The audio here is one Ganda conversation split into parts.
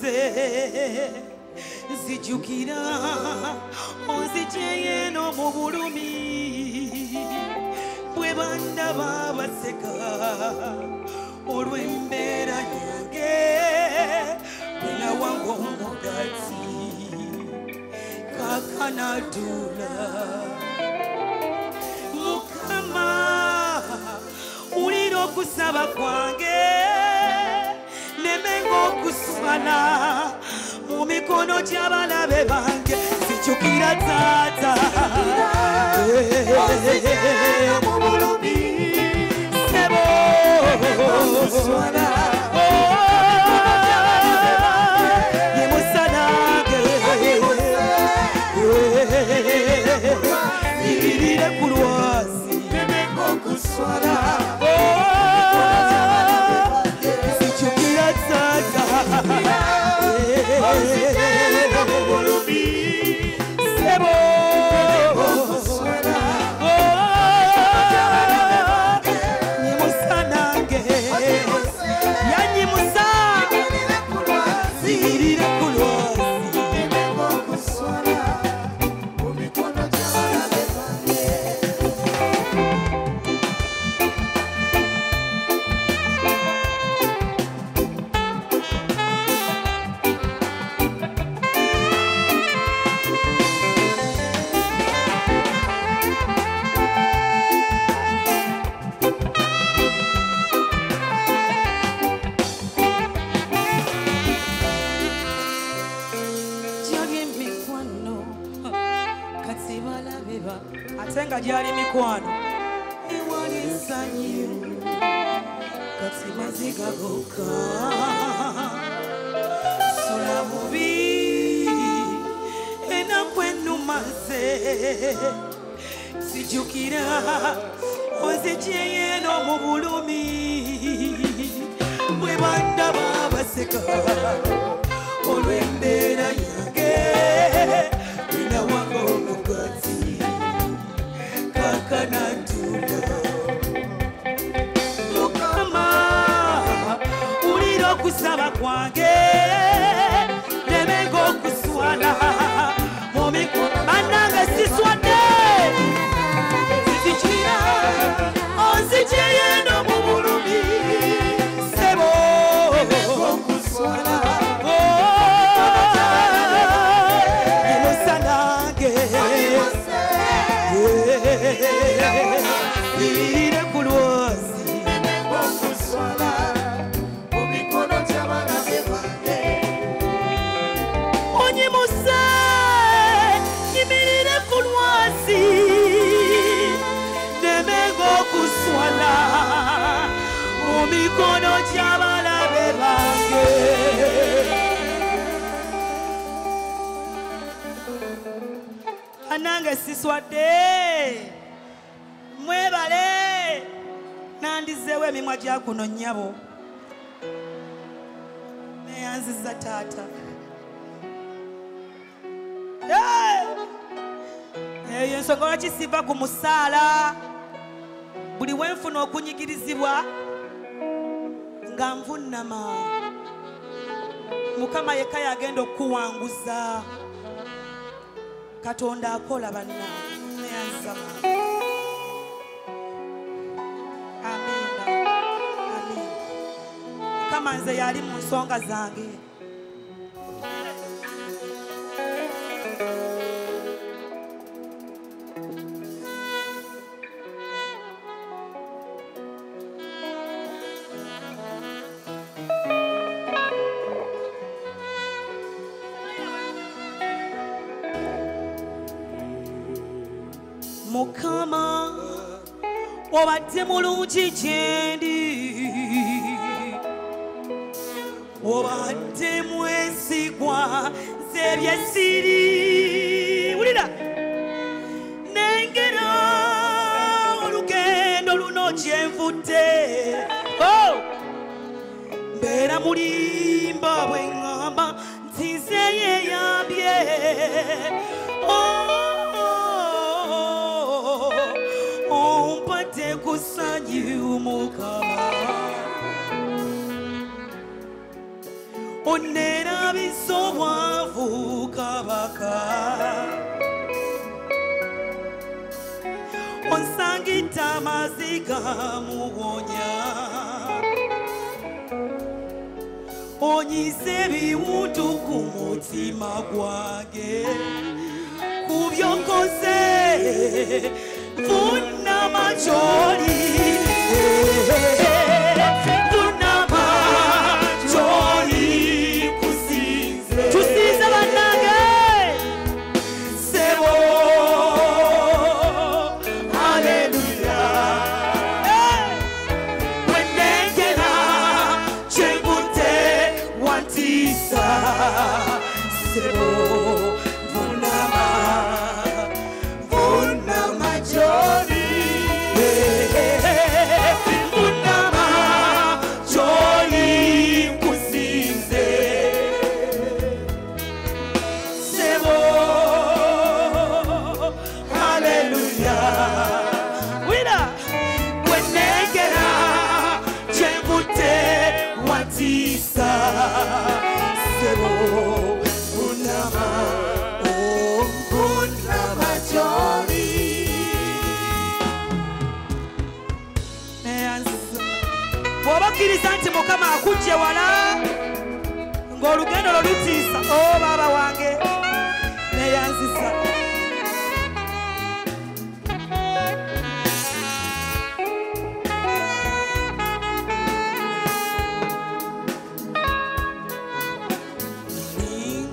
maze zijukira onzigyeye no mu bulumi bwe bandaba baseka olw'embeera yange bwena wange omugazi kakanadula Mukama ulira okusaba kwange nemenga okuswala mu mikono gy'abalabe bange zijukira taata mu bulumi sebo okuswala yemusanage ibirire ku lwasi nemenga okuswala zijukira taata sebo nyimusanange yanyimusa zirire ku lwasi atenga gyali mikwano ewali ensanyu kati maziga gokka sula bubi ennaku ennumaze zijukira onzigyeye no mu bulumi bwe bandaba baseka olw'embeera yange bwena wange omugazi Mukama ulira okusaba kwange nemenga okuswala mu mikono bannange siswadde zijukira onzigyeye no mu bulumi sebo okuswala yemusanange irire ku lwozi okuswala mu mikono gy'abalabe bange onyimuse nyimirire ku lwozi nemenga okuswala mu mikono gy'abalabe bange anange siswadde mwebale nandizeewo emimwa gya kuno nnyabo neyanziza taata eyo ensonga lwaki siva ku musaala buli wenfuna okunyigirizibwa nga nvunnama Mukama yekka yagenda okukuwanguza Katonda akola bannange neyanziza Mukama nze yali mu nsonga zange Mukama obadde mulungi gyendi obadde mwesigwa nze byesiri wulira nengera olugendo luno gyenvudde mbeera mulimba bwe ŋŋamba nti nze yeeyambye ompadde kusanyu Mukama onera bisobwavu kabaka onsangita maziga muwonya onyize biwundu ku mutima gwange kubyokoze vuna majoli vuna majoli kusinze tusinze banange sebo haleluya wenengera chengute wantisa sebo Kirisanti mukama akujje wala ng'olugendo lolutiisa o baba wange neyanzisa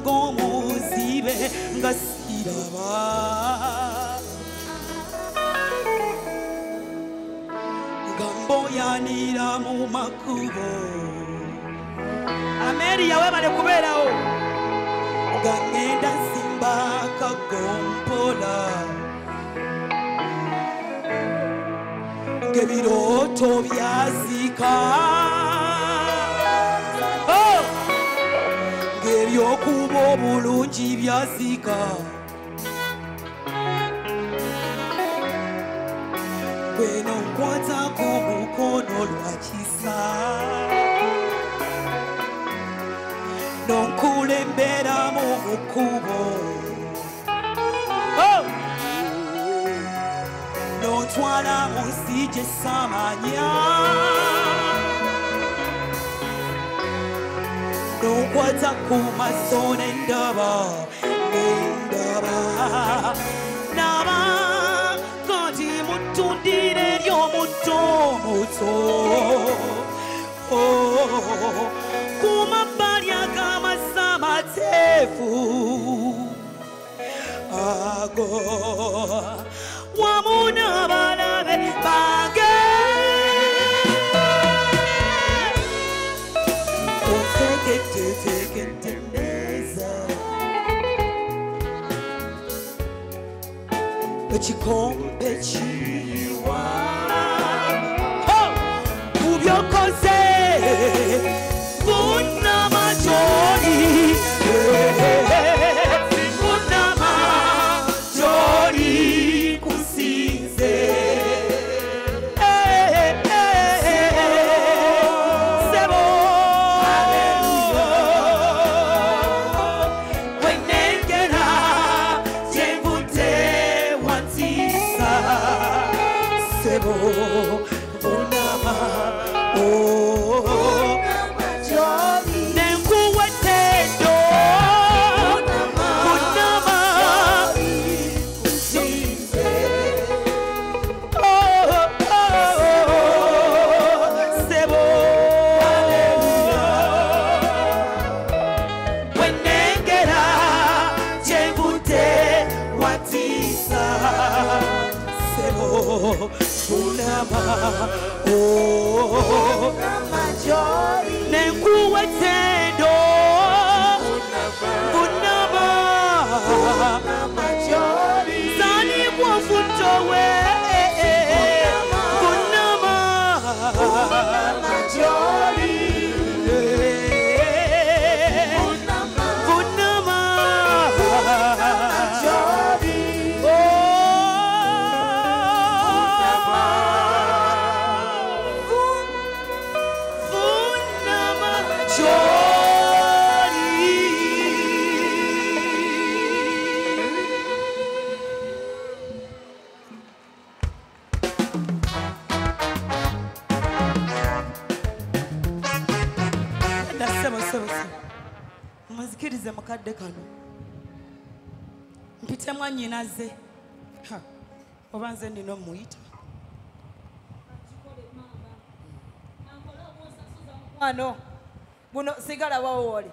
ng'omuzibe nga siraba yanira mu makubo Ameria webale kubeerawo gangenda simba kagompola ngebiroto byazika ngebyokuba obulungi byazika Bueno nkwata ku mukono lwakisa nonkulembera mu mukubo nontwala mu nsi gye samanya nonkwata ku maso n'endaba naba tundire ly'omuto muto ku mabbali ag'amazzi amateefu ago wamu n'abalabe bange ontekedde neza ekikompe kiyiwa kubyokoze vuna majoli vuna majoli kusinze sebo wenengera jengute wantisa sebo bunama nenkuwetedo bunama sebo wenengera jengute watisa sebo bunama nenkuwetedo bunama zani bwofutowe bunama bunama Muzikirize mukadde kano. Mpitemu nnyinaze. Oba nze nina omuyita. Ano, buno sigala wawo wali.